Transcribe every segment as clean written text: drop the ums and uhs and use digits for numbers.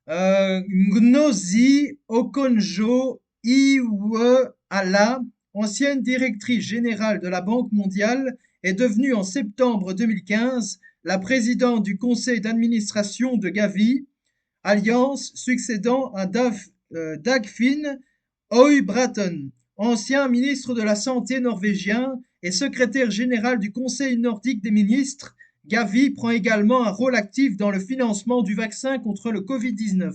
Ngozi Okonjo-Iweala, ancienne directrice générale de la Banque mondiale, est devenue en septembre 2015 la présidente du conseil d'administration de Gavi Alliance, succédant à Dagfinn Høybråten, ancien ministre de la Santé norvégien et secrétaire général du Conseil nordique des ministres. Gavi prend également un rôle actif dans le financement du vaccin contre le Covid-19.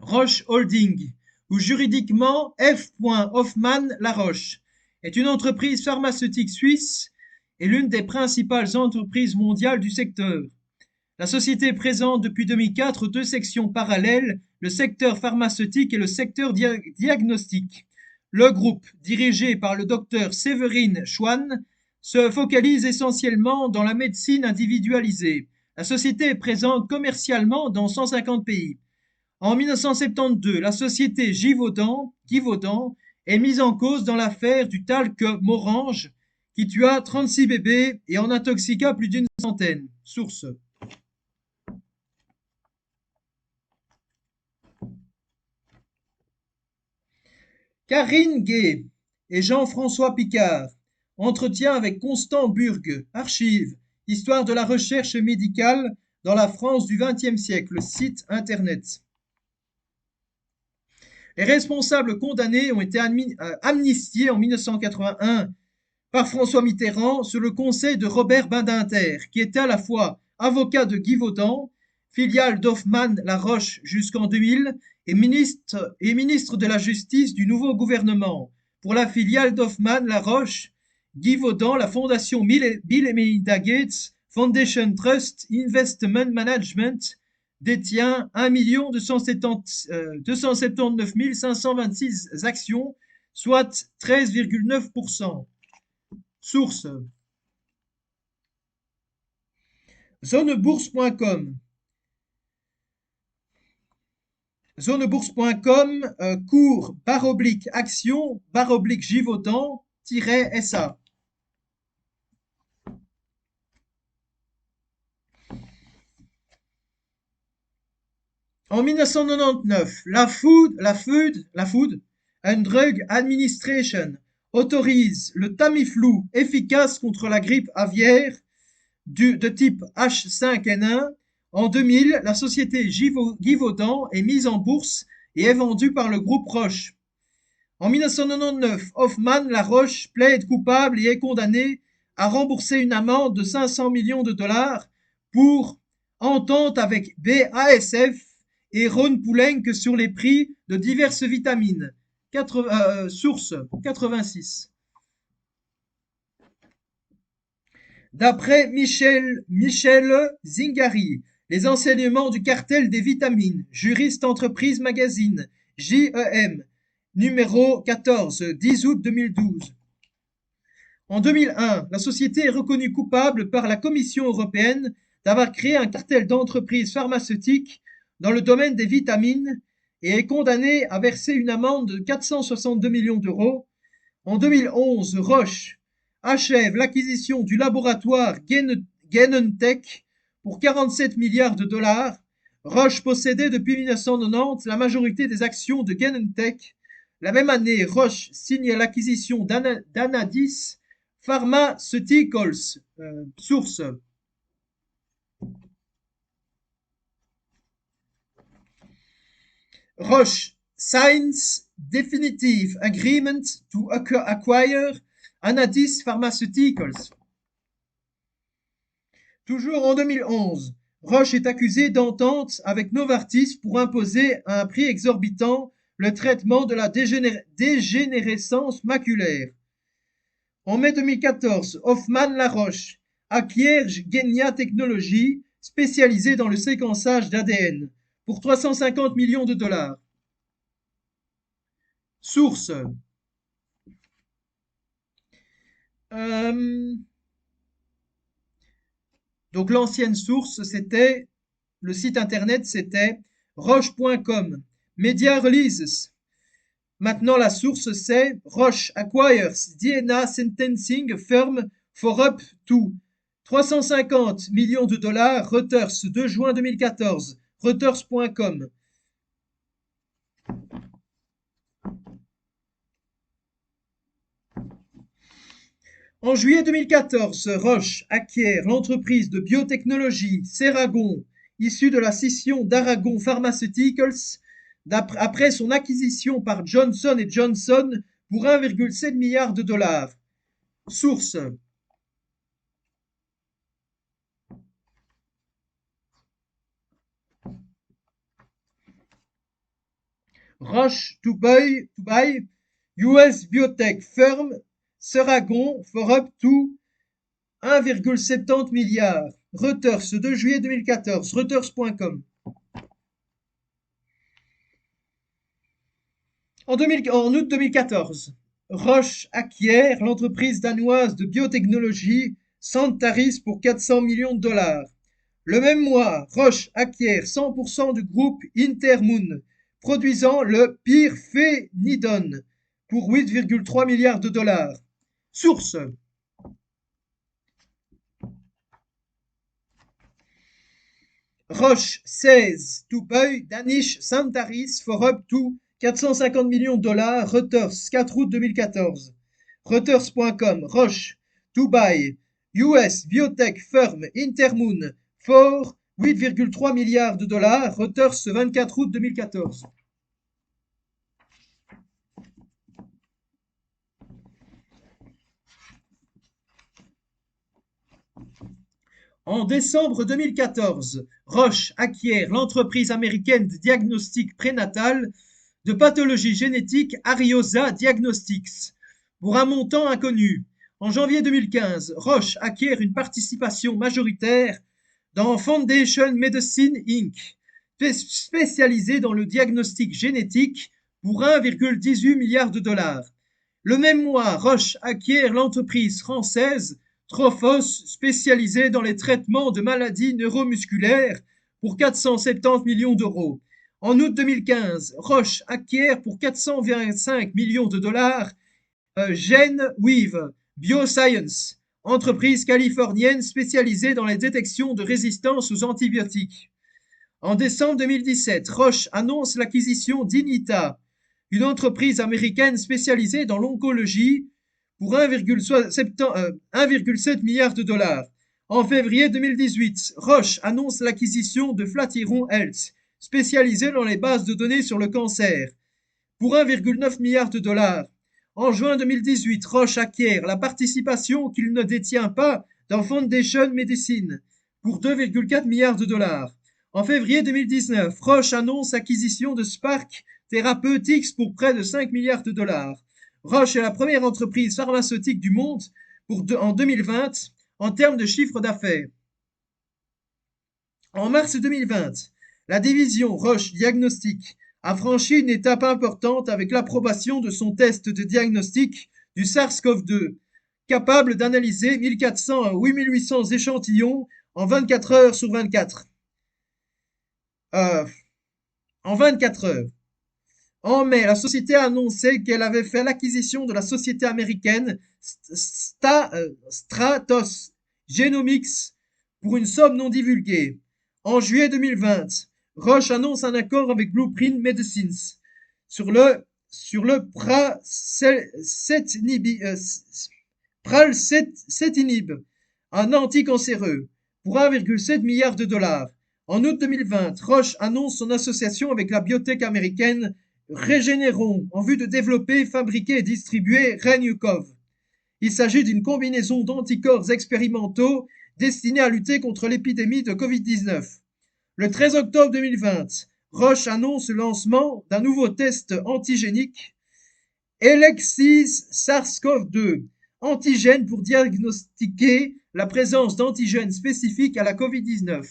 Roche Holding, ou juridiquement F. Hoffmann La Roche, est une entreprise pharmaceutique suisse et l'une des principales entreprises mondiales du secteur. La société présente depuis 2004 deux sections parallèles, le secteur pharmaceutique et le secteur diagnostic. Le groupe, dirigé par le docteur Séverine Schwann, se focalise essentiellement dans la médecine individualisée. La société est présente commercialement dans 150 pays. En 1972, la société Givaudan est mise en cause dans l'affaire du talc Morange qui tua 36 bébés et en intoxiqua plus d'une centaine. Source. Karine Gay et Jean-François Picard. Entretien avec Constant Burgue. Archives. Histoire de la recherche médicale dans la France du XXe siècle. Site internet. Les responsables condamnés ont été amnistiés en 1981 par François Mitterrand sur le conseil de Robert Badinter, qui était à la fois avocat de Givaudan, filiale d'Hoffmann La Roche jusqu'en 2000, et ministre de la Justice du nouveau gouvernement. Pour la filiale d'Hoffmann La Roche, Givaudan, la fondation Bill et Melinda Gates Foundation Trust Investment Management détient 1 279 526 actions, soit 13,9%. Source. Zonebourse.com. Zonebourse.com, cours /action /Givaudan-SA. En 1999, la Food and Drug Administration autorise le Tamiflu, efficace contre la grippe aviaire de type H5N1. En 2000, la société Givaudan est mise en bourse et est vendue par le groupe Roche. En 1999, Hoffmann La Roche plaide coupable et est condamné à rembourser une amende de 500 millions de dollars pour entente avec BASF et Ron Poulenc sur les prix de diverses vitamines. Source 86. D'après Michel Zingari, les enseignements du cartel des vitamines, Juriste Entreprise Magazine, JEM, numéro 14, 10 août 2012. En 2001, la société est reconnue coupable par la Commission européenne d'avoir créé un cartel d'entreprises pharmaceutiques dans le domaine des vitamines et est condamnée à verser une amende de 462 millions d'euros. En 2011, Roche achève l'acquisition du laboratoire Genentech pour 47 milliards de dollars. Roche possédait depuis 1990 la majorité des actions de Genentech. La même année, Roche signe l'acquisition d'Anadis Pharmaceuticals. Source. Roche signs definitive agreement to acquire Anadis Pharmaceuticals. Toujours en 2011, Roche est accusé d'entente avec Novartis pour imposer à un prix exorbitant le traitement de la dégénérescence maculaire. En mai 2014, Hoffmann La Roche acquiert Genia Technologies, spécialisée dans le séquençage d'ADN, pour 350 millions de dollars. Source. Donc l'ancienne source, c'était, le site internet, c'était roche.com. Media Releases. Maintenant, la source, c'est Roche acquires DNA sentencing firm for up to 350 millions de dollars. Reuters, 2 juin 2014. Reuters.com. En juillet 2014, Roche acquiert l'entreprise de biotechnologie Ceragon, issue de la scission d'Aragon Pharmaceuticals, après son acquisition par Johnson Johnson pour 1,7 milliard de dollars. Source. Roche to buy US biotech firm Ceragon for up to 1,70 milliard. Reuters, 2 juillet 2014. Reuters.com. En août 2014, Roche acquiert l'entreprise danoise de biotechnologie Santaris pour 400 millions de dollars. Le même mois, Roche acquiert 100% du groupe Intermoon, produisant le pyrphénidone pour 8,3 milliards de dollars. Source. Roche says to buy Danish Santaris for up to 450 millions de dollars. Reuters, 4 août 2014. Reuters.com. Roche to buy US biotech firm Intermoon for 8,3 milliards de dollars. Reuters, 24 août 2014. En décembre 2014, Roche acquiert l'entreprise américaine de diagnostic prénatal de pathologie génétique Ariosa Diagnostics pour un montant inconnu. En janvier 2015, Roche acquiert une participation majoritaire dans Foundation Medicine Inc., spécialisée dans le diagnostic génétique pour 1,18 milliard de dollars. Le même mois, Roche acquiert l'entreprise française Trophos, spécialisée dans les traitements de maladies neuromusculaires pour 470 millions d'euros. En août 2015, Roche acquiert pour 425 millions de dollars GenWeave Bioscience, entreprise californienne spécialisée dans les détections de résistance aux antibiotiques. En décembre 2017, Roche annonce l'acquisition d'Inita, une entreprise américaine spécialisée dans l'oncologie, pour 1,7 milliard de dollars. En février 2018, Roche annonce l'acquisition de Flatiron Health, spécialisée dans les bases de données sur le cancer, pour 1,9 milliard de dollars. En juin 2018, Roche acquiert la participation qu'il ne détient pas dans Foundation Medicine, pour 2,4 milliards de dollars. En février 2019, Roche annonce l'acquisition de Spark Therapeutics pour près de 5 milliards de dollars. Roche est la première entreprise pharmaceutique du monde en 2020 en termes de chiffre d'affaires. En mars 2020, la division Roche Diagnostic a franchi une étape importante avec l'approbation de son test de diagnostic du SARS-CoV-2, capable d'analyser 1400 à 8800 échantillons en 24 heures sur 24. En 24 heures. En mai, la société a annoncé qu'elle avait fait l'acquisition de la société américaine Stratos Genomics pour une somme non divulguée. En juillet 2020, Roche annonce un accord avec Blueprint Medicines sur le Pralsetinib, un anticancéreux, pour 1,7 milliard de dollars. En août 2020, Roche annonce son association avec la biotech américaine Regeneron en vue de développer, fabriquer et distribuer Renucov. Il s'agit d'une combinaison d'anticorps expérimentaux destinés à lutter contre l'épidémie de Covid-19. Le 13 octobre 2020, Roche annonce le lancement d'un nouveau test antigénique, Elexis SARS-CoV-2, antigène pour diagnostiquer la présence d'antigènes spécifiques à la Covid-19.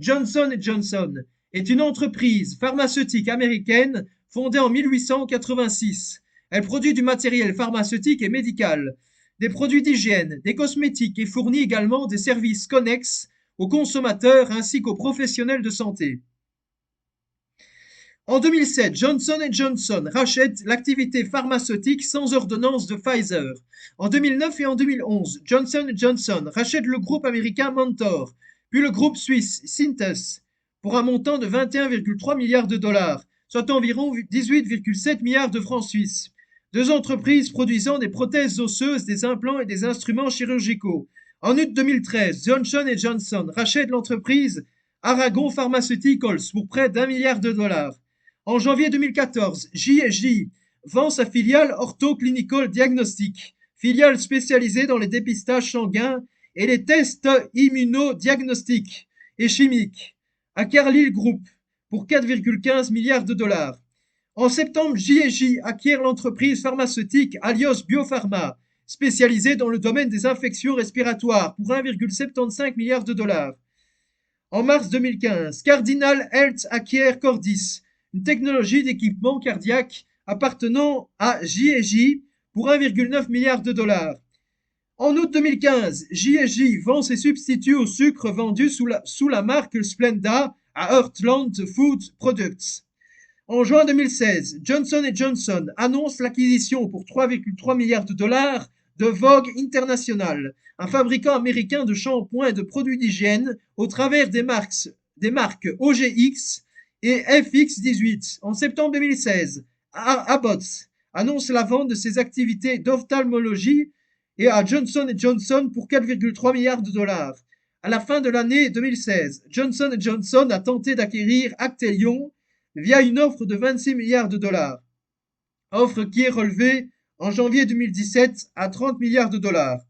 Johnson Johnson est une entreprise pharmaceutique américaine fondée en 1886. Elle produit du matériel pharmaceutique et médical, des produits d'hygiène, des cosmétiques et fournit également des services connexes aux consommateurs ainsi qu'aux professionnels de santé. En 2007, Johnson Johnson rachète l'activité pharmaceutique sans ordonnance de Pfizer. En 2009 et en 2011, Johnson Johnson rachète le groupe américain Mentor, puis le groupe suisse Synthes pour un montant de 21,3 milliards de dollars, soit environ 18,7 milliards de francs suisses. Deux entreprises produisant des prothèses osseuses, des implants et des instruments chirurgicaux. En août 2013, Johnson Johnson rachète l'entreprise Aragon Pharmaceuticals pour près d'1 milliard de dollars. En janvier 2014, J&J vend sa filiale Ortho Clinical Diagnostic, filiale spécialisée dans les dépistages sanguins et les tests immunodiagnostiques et chimiques, à Carlyle Group pour 4,15 milliards de dollars. En septembre, J&J acquiert l'entreprise pharmaceutique Alios Biopharma, spécialisée dans le domaine des infections respiratoires, pour 1,75 milliard de dollars. En mars 2015, Cardinal Health acquiert Cordis, une technologie d'équipement cardiaque appartenant à J&J pour 1,9 milliard de dollars. En août 2015, J&J vend ses substituts au sucre vendus sous la marque Splenda à Heartland Food Products. En juin 2016, Johnson Johnson annonce l'acquisition pour 3,3 milliards de dollars de Vogue International, un fabricant américain de shampoings et de produits d'hygiène au travers des marques OGX et FX18. En septembre 2016, Abbott annonce la vente de ses activités d'ophtalmologie et à Johnson Johnson pour 4,3 milliards de dollars. À la fin de l'année 2016, Johnson Johnson a tenté d'acquérir Actelion via une offre de 26 milliards de dollars, offre qui est relevée en janvier 2017 à 30 milliards de dollars.